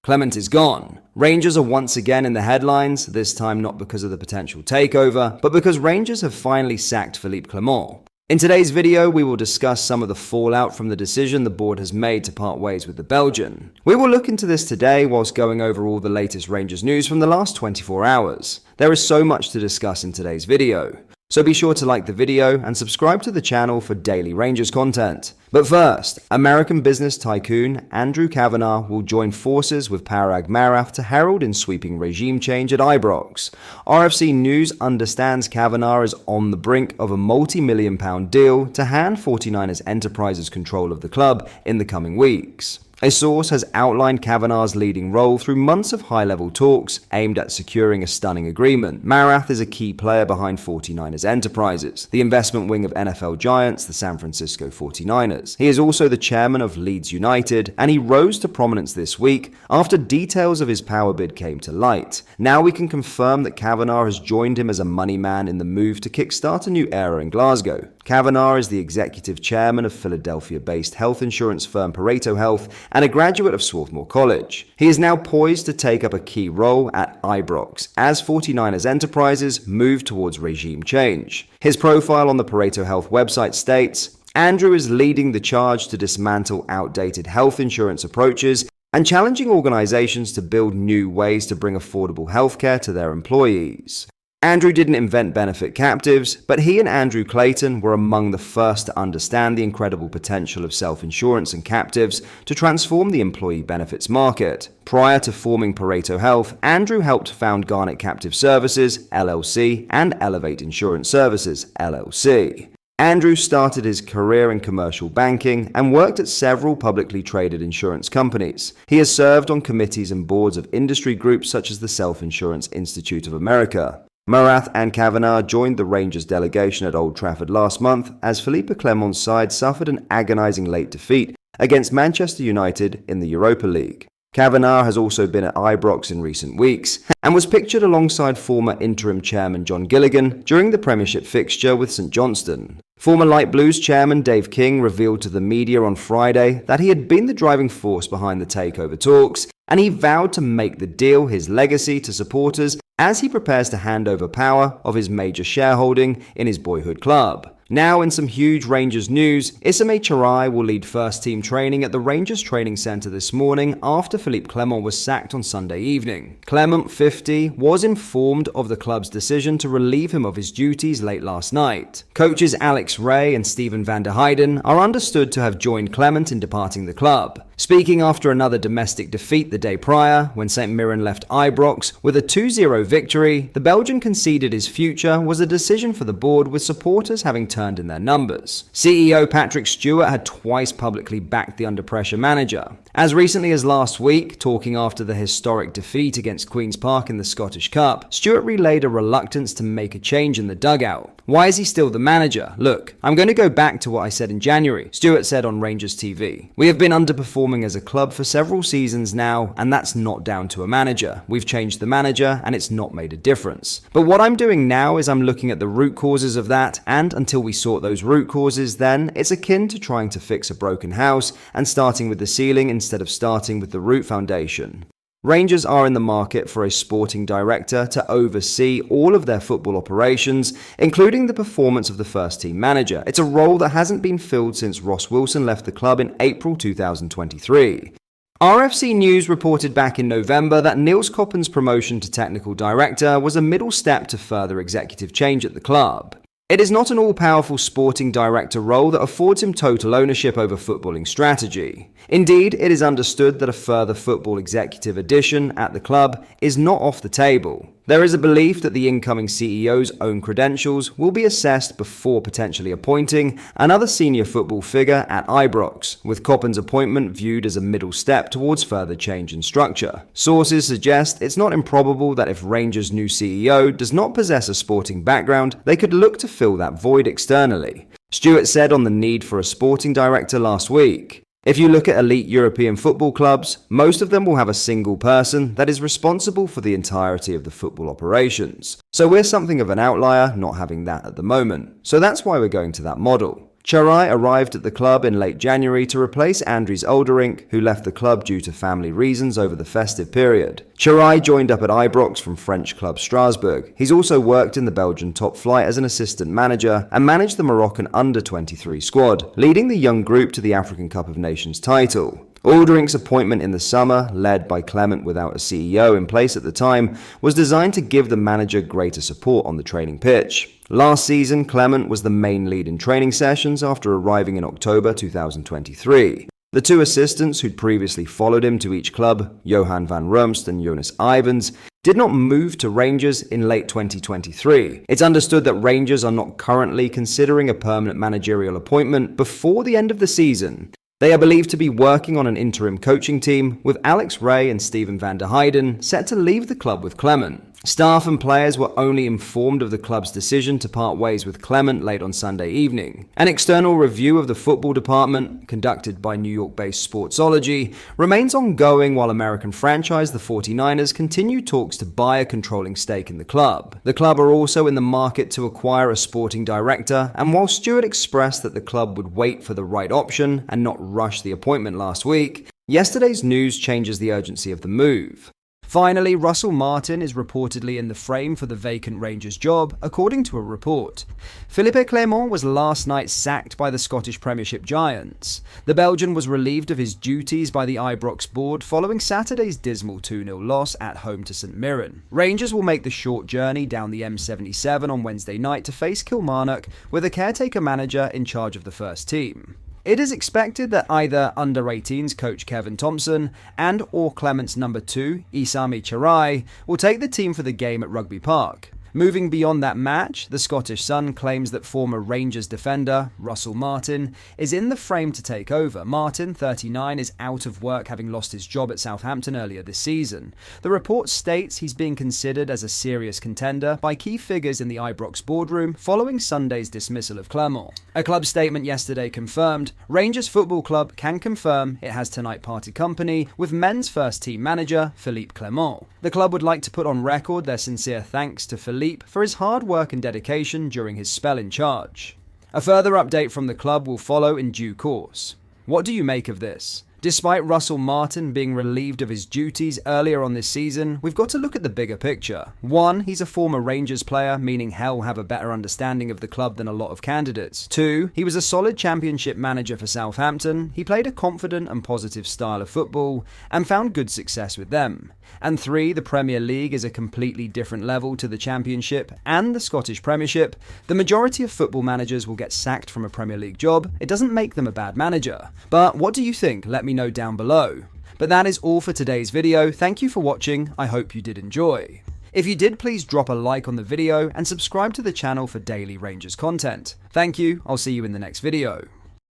Clement is gone. Rangers are once again in the headlines, this time not because of the potential takeover, but because Rangers have finally sacked Philippe Clement. In today's video, we will discuss some of the fallout from the decision the board has made to part ways with the Belgian. We will look into this today whilst going over all the latest Rangers news from the last 24 hours. There is so much to discuss in today's video. So be sure to like the video and subscribe to the channel for daily Rangers content. But first, American business tycoon Andrew Kavanagh will join forces with Parag Marath to herald in sweeping regime change at Ibrox. RFC News understands Kavanagh is on the brink of a multi-million-pound deal to hand 49ers Enterprises control of the club in the coming weeks. A source has outlined Kavanagh's leading role through months of high-level talks aimed at securing a stunning agreement. Marath is a key player behind 49ers Enterprises, the investment wing of NFL giants, the San Francisco 49ers. He is also the chairman of Leeds United, and he rose to prominence this week after details of his power bid came to light. Now we can confirm that Kavanagh has joined him as a money man in the move to kickstart a new era in Glasgow. Kavanagh is the executive chairman of Philadelphia-based health insurance firm Pareto Health and a graduate of Swarthmore College. He is now poised to take up a key role at Ibrox as 49ers Enterprises move towards regime change. His profile on the Pareto Health website states, Andrew is leading the charge to dismantle outdated health insurance approaches and challenging organizations to build new ways to bring affordable healthcare to their employees. Andrew didn't invent benefit captives, but he and Andrew Clayton were among the first to understand the incredible potential of self-insurance and captives to transform the employee benefits market. Prior to forming Pareto Health, Andrew helped found Garnet Captive Services, LLC, and Elevate Insurance Services, LLC. Andrew started his career in commercial banking and worked at several publicly traded insurance companies. He has served on committees and boards of industry groups such as the Self-Insurance Institute of America. Marath and Kavanagh joined the Rangers delegation at Old Trafford last month as Philippe Clement's side suffered an agonising late defeat against Manchester United in the Europa League. Kavanagh has also been at Ibrox in recent weeks and was pictured alongside former interim chairman John Gilligan during the Premiership fixture with St Johnstone. Former Light Blues chairman Dave King revealed to the media on Friday that he had been the driving force behind the takeover talks, and he vowed to make the deal his legacy to supporters as he prepares to hand over power of his major shareholding in his boyhood club. Now in some huge Rangers news, Issame Charai will lead first team training at the Rangers training centre this morning after Philippe Clement was sacked on Sunday evening. Clement, 50, was informed of the club's decision to relieve him of his duties late last night. Coaches Alex Ray and Steven van der Heijden are understood to have joined Clement in departing the club. Speaking after another domestic defeat the day prior, when St Mirren left Ibrox with a 2-0 victory, the Belgian conceded his future was a decision for the board, with supporters having turned in their numbers. CEO Patrick Stewart had twice publicly backed the under-pressure manager. As recently as last week, talking after the historic defeat against Queen's Park in the Scottish Cup, Stewart relayed a reluctance to make a change in the dugout. Why is he still the manager? Look, I'm going to go back to what I said in January, Stewart said on Rangers TV. We have been underperforming as a club for several seasons now, and that's not down to a manager. We've changed the manager, and it's not made a difference. But what I'm doing now is I'm looking at the root causes of that, and until we sort those root causes, then it's akin to trying to fix a broken house and starting with the ceiling instead of starting with the root foundation. Rangers are in the market for a sporting director to oversee all of their football operations, including the performance of the first team manager. It's a role that hasn't been filled since Ross Wilson left the club in April 2023. RFC News reported back in November that Niels Koppen's promotion to technical director was a middle step to further executive change at the club. It is not an all-powerful sporting director role that affords him total ownership over footballing strategy. Indeed, it is understood that a further football executive addition at the club is not off the table. There is a belief that the incoming CEO's own credentials will be assessed before potentially appointing another senior football figure at Ibrox, with Koppen's appointment viewed as a middle step towards further change in structure. Sources suggest it's not improbable that if Rangers' new CEO does not possess a sporting background, they could look to fill that void externally. Stewart said on the need for a sporting director last week, If you look at elite European football clubs, most of them will have a single person that is responsible for the entirety of the football operations. So we're something of an outlier, not having that at the moment. So that's why we're going to that model. Charai arrived at the club in late January to replace Andries Olderink, who left the club due to family reasons over the festive period. Charai joined up at Ibrox from French club Strasbourg. He's also worked in the Belgian top flight as an assistant manager and managed the Moroccan under-23 squad, leading the young group to the African Cup of Nations title. Alderink's appointment in the summer, led by Clement without a CEO in place at the time, was designed to give the manager greater support on the training pitch. Last season, Clement was the main lead in training sessions after arriving in October 2023. The two assistants who'd previously followed him to each club, Johan van Rumst and Jonas Ivens, did not move to Rangers in late 2023. It's understood that Rangers are not currently considering a permanent managerial appointment before the end of the season. They are believed to be working on an interim coaching team, with Alex Ray and Steven van der Heijden set to leave the club with Clement. Staff and players were only informed of the club's decision to part ways with Clement late on Sunday evening. An external review of the football department, conducted by New York-based Sportsology, remains ongoing while American franchise the 49ers continue talks to buy a controlling stake in the club. The club are also in the market to acquire a sporting director, and while Stewart expressed that the club would wait for the right option and not rush the appointment last week, yesterday's news changes the urgency of the move. Finally, Russell Martin is reportedly in the frame for the vacant Rangers job, according to a report. Philippe Clement was last night sacked by the Scottish Premiership giants. The Belgian was relieved of his duties by the Ibrox board following Saturday's dismal 2-0 loss at home to St Mirren. Rangers will make the short journey down the M77 on Wednesday night to face Kilmarnock, with a caretaker manager in charge of the first team. It is expected that either under-18s coach Kevin Thompson and or Clement's number 2, Isami Charai, will take the team for the game at Rugby Park. Moving beyond that match, the Scottish Sun claims that former Rangers defender Russell Martin is in the frame to take over. Martin, 39, is out of work having lost his job at Southampton earlier this season. The report states he's being considered as a serious contender by key figures in the Ibrox boardroom following Sunday's dismissal of Clement. A club statement yesterday confirmed Rangers Football Club can confirm it has tonight parted company with men's first team manager Philippe Clement. The club would like to put on record their sincere thanks to Philippe for his hard work and dedication during his spell in charge. A further update from the club will follow in due course. What do you make of this? Despite Russell Martin being relieved of his duties earlier on this season, we've got to look at the bigger picture. 1, he's a former Rangers player, meaning he'll have a better understanding of the club than a lot of candidates. 2, he was a solid championship manager for Southampton, he played a confident and positive style of football, and found good success with them. And 3, the Premier League is a completely different level to the Championship and the Scottish Premiership. The majority of football managers will get sacked from a Premier League job. It doesn't make them a bad manager. But what do you think? Let me know down below. But that is all for today's video. Thank you for watching. I hope you did enjoy. If you did, please drop a like on the video and subscribe to the channel for daily Rangers content. Thank you. I'll see you in the next video.